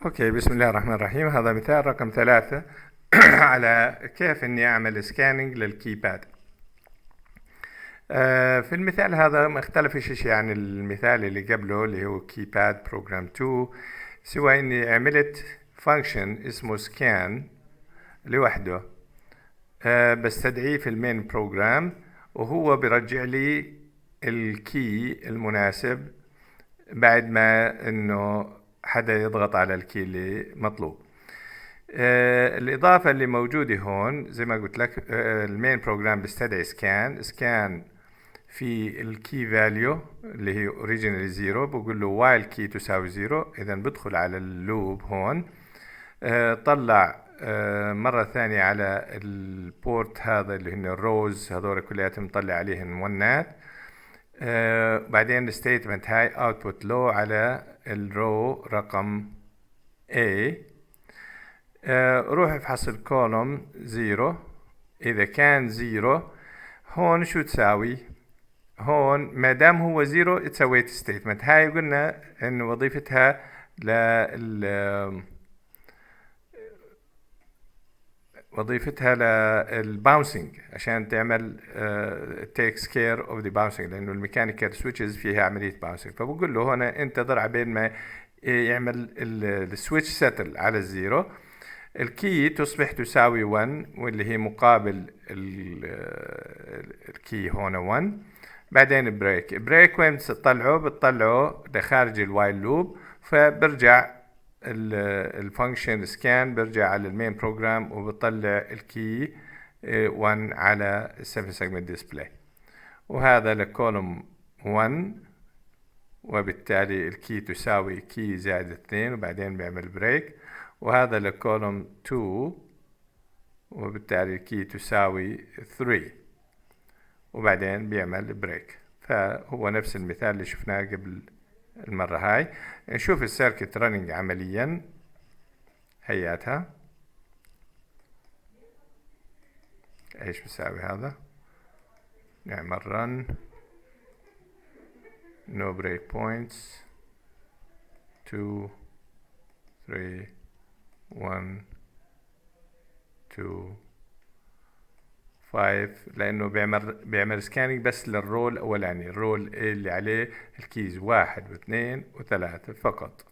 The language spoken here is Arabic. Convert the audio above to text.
اوكي، بسم الله الرحمن الرحيم. هذا مثال رقم 3 على كيف اني اعمل سكاننج للكيباد. في المثال هذا ما اختلفش شيء عن المثال اللي قبله اللي هو كيباد بروجرام 2، سوى اني عملت فانكشن اسمه سكان لوحده، بستدعيه في المين بروجرام وهو برجع لي الكي المناسب بعد ما انه حدا يضغط على الكي اللي مطلوب. الإضافة اللي موجودة هون زي ما قلت لك، المين بروجرام بيستدعي سكان في الكي فاليو اللي هي اوريجينالي 0، بقول له وايل كي تساوي 0، إذا بدخل على اللوب هون. طلع مرة ثانية على البورت هذا اللي هن الروز هذول كلياتهم، طلع عليهم ونات. بعدين الستيتمنت هاي اوتبوت لو على الرو رقم A. روح افحص الكولوم 0، اذا كان 0 هون شو تساوي؟ هون ما دام هو 0 تسويت ستيتمنت. هاي قلنا انه وظيفتها وظيفتها للباونسنج، عشان تعمل تيكس كير اوف ذا باونسنج، لانه الميكانيكال سويتشز فيها عمليه باونسنج. فبقول له هنا انتظر عبين ما يعمل السويتش سيتل على الزيرو. الكي تصبح تساوي 1، واللي هي مقابل الكي هنا 1. بعدين بريك وين بتطلعه؟ بتطلعه لخارج الوايل لوب، فبرجع الفانكشن سكان برجع على المين بروجرام وبطلع الكي 1 على 7 سيجمنت ديسبلاي، وهذا لكولوم 1، وبالتالي الكي تساوي كي زائد 2، وبعدين بيعمل بريك. وهذا لكولوم 2، وبالتالي الكي تساوي 3، وبعدين بيعمل بريك. فهو نفس المثال اللي شفناه قبل المرة هاي. نشوف السيركت رننج عمليا، هياتها ايش بيساوي هذا. نعمل رن، no break points، 2 3 1 2 5، لانه بيعمل سكاننج بس للرول الاولاني، الرول اللي عليه الكيز 1 و2 و3 فقط.